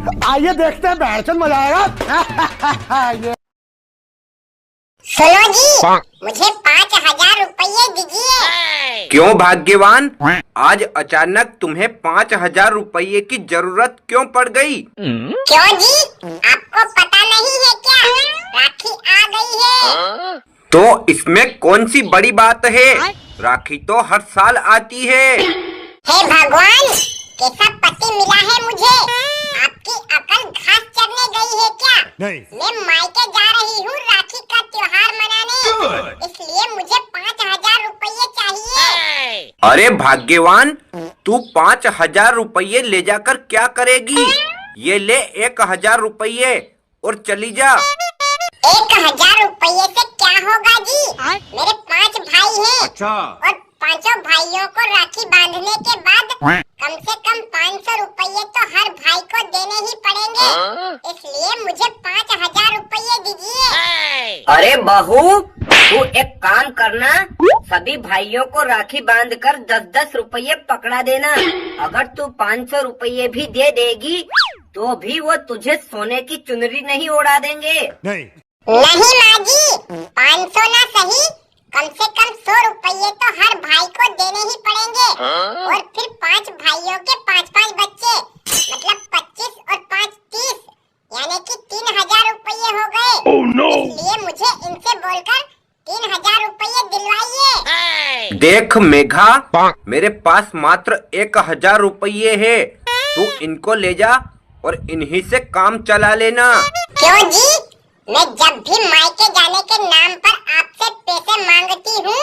आइए देखते हैं, बैठचंद मजा आएगा। ये सुनो जी, मुझे 5,000 रुपये दीजिए। क्यों भाग्यवान, आज अचानक तुम्हें 5,000 रुपये की जरूरत क्यों पड़ गई? क्यों जी, आपको पता नहीं है क्या, राखी आ गई है। तो इसमें कौन सी बड़ी बात है, राखी तो हर साल आती है। हे भगवान, कैसा पति मिला है मुझे। आपकी अकल घास चरने गई है क्या? नहीं। मैं मायके जा रही हूँ राखी का त्योहार मनाने, इसलिए मुझे 5,000 रुपये चाहिए। अरे भाग्यवान, तू 5,000 रुपये ले जाकर क्या करेगी? ये ले 1,000 रुपये और चली जा। 1,000 रुपये से क्या होगा जी? मेरे 5 भाई हैं। अच्छा। और पांचों भाइयों को राखी बांधने के बाद कम से कम 500 रुपये तो हर भाई को देने ही पड़ेंगे, इसलिए मुझे 5,000 रुपये दीजिए। अरे बहू, तू एक काम करना, सभी भाइयों को राखी बांधकर 10-10 रुपये पकड़ा देना। अगर तू 500 रुपये भी दे देगी तो भी वो तुझे सोने की चुनरी नहीं उड़ा देंगे। नहीं माँ जी, 500 ना सही, कम से कम 100 रुपये तो हर भाई को देने ही पड़ेंगे। और फिर 5 भाइयों के 5-5 बच्चे, मतलब 25 और 5 30, यानी कि 3,000 रुपये हो गए। इसलिए मुझे इनसे बोलकर 3,000 रुपये दिलवाइए। देख मेघा, मेरे पास मात्र 1,000 रुपये है, तू इनको ले जा और इन्हीं से काम चला लेना। क्यों जी, मैं जब भी मायके जाने के नाम पर आपसे पैसे मांगती हूँ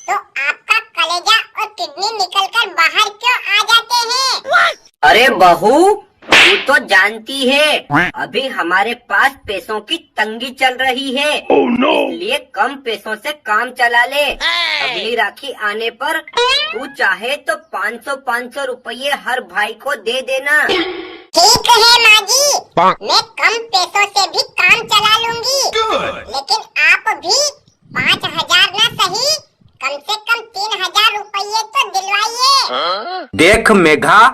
तो आपका कलेजा और किडनी निकलकर बाहर क्यों आ जाते हैं? अरे बहू, तू तो जानती है अभी हमारे पास पैसों की तंगी चल रही है। इसलिए कम पैसों से काम चला ले। अगली राखी आने पर तू चाहे तो 500-500 रुपये हर भाई को दे देना। ठीक है माँ जी, मैं कम पैसों से भी काम चला लूंगी। लेकिन आप भी 5,000 ना सही, कम से कम 3,000 रुपये तो दिलवाइए। देख मेघा,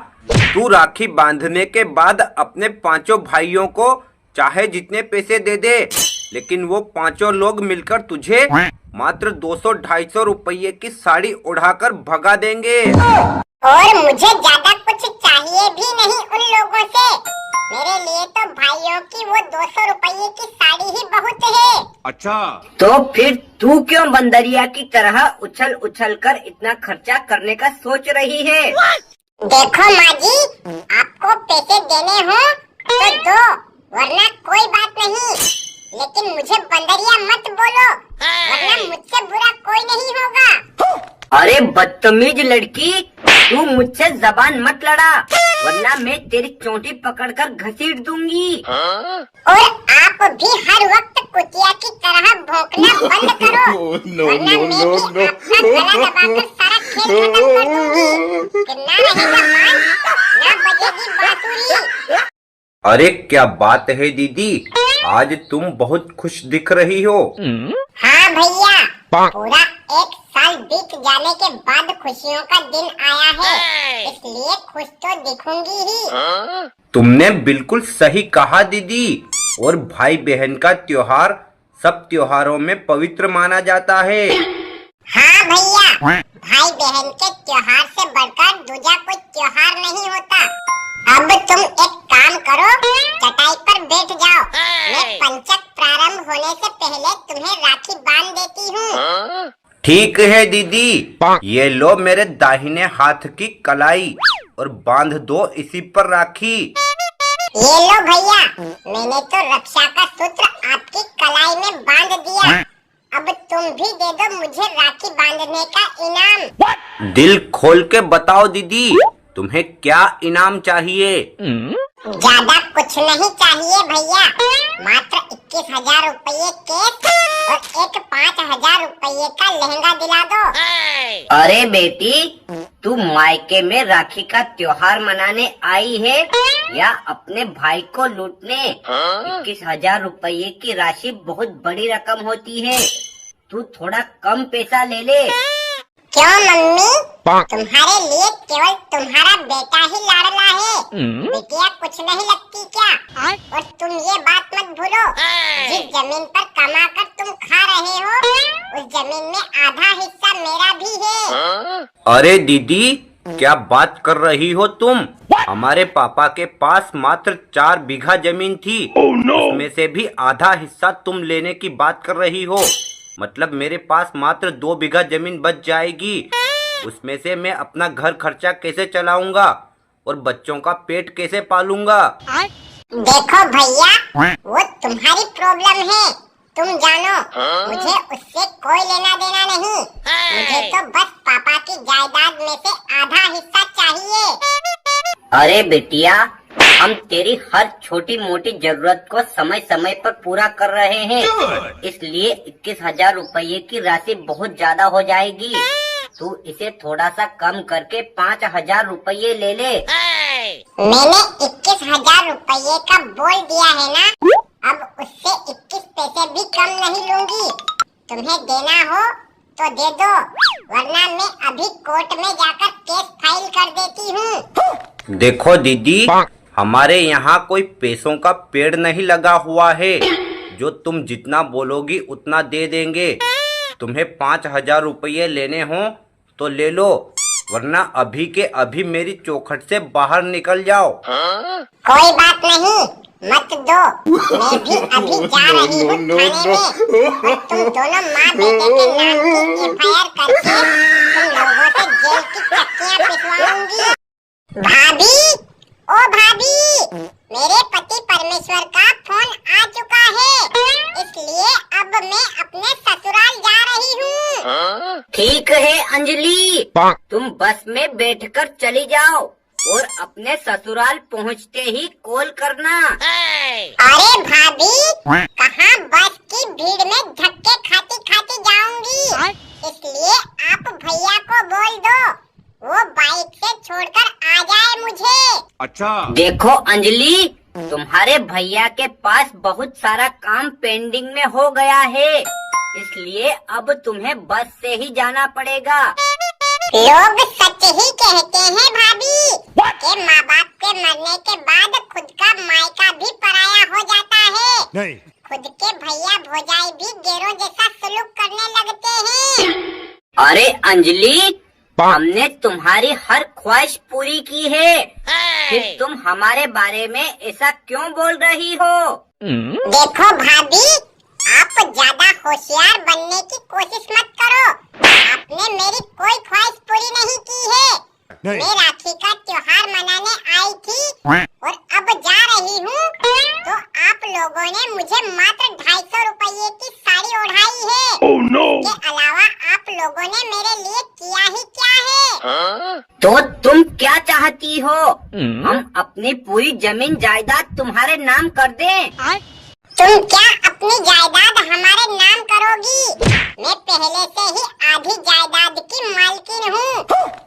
तू राखी बांधने के बाद अपने 5 भाइयों को चाहे जितने पैसे दे दे, लेकिन वो 5 लोग मिलकर तुझे मात्र 200-250 रुपये की साड़ी उड़ाकर भगा देंगे। और मुझे ज्यादा कुछ चाहिए भी नहीं उन लोगों से। मेरे लिए तो भाइयों की वो 200 रुपये की साड़ी ही बहुत है। अच्छा। तो फिर तू क्यों बंदरिया की तरह उछल उछल कर इतना खर्चा करने का सोच रही है? देखो माँ जी, आपको पैसे देने हो तो दो, वरना कोई बात नहीं। लेकिन मुझे बंदरिया मत बोलो, वरना मुझसे बुरा कोई नहीं होगा। अरे बदतमीज लड़की, तू मुझसे जबान मत लड़ा, वरना मैं तेरी चोटी पकड़कर घसीट दूंगी। और आप भी हर वक्त कुतिया की तरह भौंकना बंद करो, वरना मैं भी आपका गला दबाकर सारा खेल खत्म कर दूंगी। फिर ना रहेगा बांस, ना बजेगी बांसुरी। अरे क्या बात है दीदी, आज तुम बहुत खुश दिख रही हो। हाँ भैया, पूरा 1 साल बीत जाने के बाद खुशियों का दिन आया है, इसलिए खुश तो दिखूंगी ही। तुमने बिल्कुल सही कहा दीदी, और भाई बहन का त्योहार सब त्योहारों में पवित्र माना जाता है। हाँ भैया, भाई बहन के त्योहार से बढ़कर दूजा कोई त्योहार नहीं होता। अब तुम एक काम करो, चटाई पर बैठ जाओ, मैं पंचक प्रारंभ होने से पहले तुम्हें राखी बांध देती हूँ। ठीक है दीदी, ये लो मेरे दाहिने हाथ की कलाई और बांध दो इसी पर राखी। ये लो भैया, मैंने तो रक्षा का सूत्र आपकी कलाई में बांध दिया। अब तुम भी दे दो मुझे राखी बांधने का इनाम। दिल खोल के बताओ दीदी, तुम्हें क्या इनाम चाहिए? ज्यादा कुछ नहीं चाहिए भैया, मात्र 21,000 रुपये कैश और एक 5,000 रुपये का लहंगा दिला दो। अरे बेटी, तू मायके में राखी का त्योहार मनाने आई है या अपने भाई को लूटने? 21,000 रुपये की राशि बहुत बड़ी रकम होती है, तू थोड़ा कम पैसा ले ले। क्यों मम्मी, तुम्हारे लिए केवल तुम्हारा बेटा ही लाडला है। बिटिया कुछ नहीं लगती क्या? और तुम ये बात मत भूलो, जिस जमीन पर कमा कर तुम खा रहे हो उस जमीन में आधा हिस्सा मेरा भी है। अरे दीदी, क्या बात कर रही हो तुम? हमारे पापा के पास मात्र 4 बीघा जमीन थी। उसमें से भी आधा हिस्सा तुम लेने की बात कर रही हो। मतलब मेरे पास मात्र 2 बीघा जमीन बच जाएगी। उसमें से मैं अपना घर खर्चा कैसे चलाऊंगा और बच्चों का पेट कैसे पालूंगा? देखो भैया, वो तुम्हारी प्रॉब्लम है, तुम जानो। मुझे उससे कोई लेना देना नहीं। मुझे तो बस पापा की जायदाद में से आधा हिस्सा चाहिए। अरे बेटिया, हम तेरी हर छोटी मोटी जरूरत को समय समय पर पूरा कर रहे हैं, इसलिए 21,000 रुपये की राशि बहुत ज्यादा हो जाएगी। तू इसे थोड़ा सा कम करके 5,000 रुपये ले ले। मैंने 21,000 रुपये का बोल दिया है ना, अब उससे 21 पैसे भी कम नहीं लूंगी। तुम्हें देना हो तो दे दो, वरना मैं अभी कोर्ट में जाकर केस फाइल कर देती हूँ। देखो दीदी, हमारे यहाँ कोई पैसों का पेड़ नहीं लगा हुआ है। जो तुम जितना बोलोगी उतना दे देंगे। तुम्हें 5,000 रुपये लेने हो तो ले लो, वरना अभी के अभी मेरी चौखट से बाहर निकल जाओ। कोई बात नहीं, मत दो। मैं भी अभी जा रही हूँ थाने में, और तुम दोनों माँ बेटे के नाम की FIR करके तुम लोगों से जेल की चक्कियाँ पिसवाऊंगी। भाभी, ओ भाभी, मेरे पति परमेश्वर का फोन आ चुका है, इसलिए अब मैं अपने ससुराल जा रही हूँ। ठीक है अंजलि, तुम बस में बैठकर चली जाओ और अपने ससुराल पहुँचते ही कॉल करना। अरे भाभी, कहाँ बस की भीड़ में धक्के खाती खाती जाऊंगी, इसलिए आप भैया को बोल दो वो बाइक से छोड़कर आ जाए मुझे। अच्छा। देखो अंजलि, तुम्हारे भैया के पास बहुत सारा काम पेंडिंग में हो गया है, इसलिए अब तुम्हें बस से ही जाना पड़ेगा। लोग सच ही कहते हैं भाभी कि माँ बाप के मरने के बाद खुद का मायका भी पराया हो जाता है। नहीं। खुद के भैया भौजाई भी गेरों जैसा सलूक करने लगते हैं। अरे अंजलि, हमने तुम्हारी हर ख्वाहिश पूरी की है, फिर तुम हमारे बारे में ऐसा क्यों बोल रही हो? देखो भाभी, आप ज्यादा होशियार बनने की कोशिश मत करो। आपने मेरी कोई ख्वाहिश पूरी नहीं की है। मैं राखी का त्योहार मनाने आई थी और अब जा रही हूँ, तो आप लोगों ने मुझे मात्र 250 रुपये की साड़ी ओढ़ाई है। इसके अलावा आप लोगों ने मेरे लिए किया ही क्या है? तो तुम क्या चाहती हो? हम अपनी पूरी जमीन जायदाद तुम्हारे नाम कर दें? तुम क्या अपनी जायदाद हमारे नाम करोगी? मैं पहले से ही आधी जायदाद की मालकिन हूँ,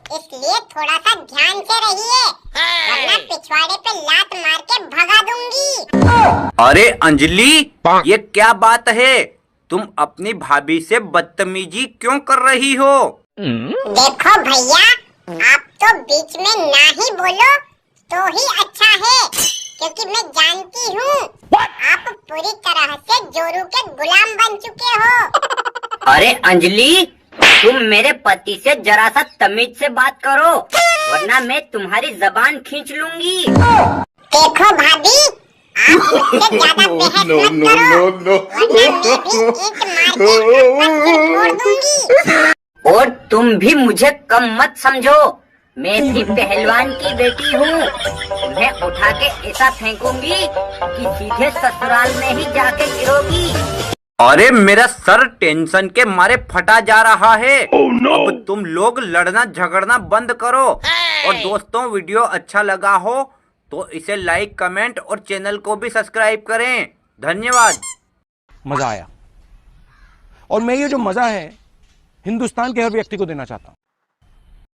इसलिए थोड़ा सा ध्यान से रहिए, वरना पिछवाड़े पे लात मार के भगा दूंगी। अरे अंजलि, ये क्या बात है? तुम अपनी भाभी से बदतमीजी क्यों कर रही हो? देखो भैया, आप तो बीच में ना ही बोलो तो ही अच्छा है, क्योंकि मैं जानती हूँ आप पूरी तरह से जोरू के गुलाम बन चुके हो। अरे अंजलि, तुम मेरे पति से जरा सा तमीज से बात करो, वरना मैं तुम्हारी जबान खींच लूंगी। देखो भाभी, आप मुझसे ज्यादा बहस मत करो, वरना मैं भी ईंट मार के आपका सिर फोड़ दूंगी। और तुम भी मुझे कम मत समझो, मैं भी पहलवान की बेटी हूँ। तुम्हें उठा के ऐसा फेंकूंगी कि सीधे ससुराल में ही जाके गिरोगी। अरे मेरा सर टेंशन के मारे फटा जा रहा है। अब तुम लोग लड़ना झगड़ना बंद करो। और दोस्तों, वीडियो अच्छा लगा हो तो इसे लाइक, कमेंट और चैनल को भी सब्सक्राइब करें। धन्यवाद। मजा आया, और मैं ये जो मजा है हिंदुस्तान के हर व्यक्ति को देना चाहता हूं।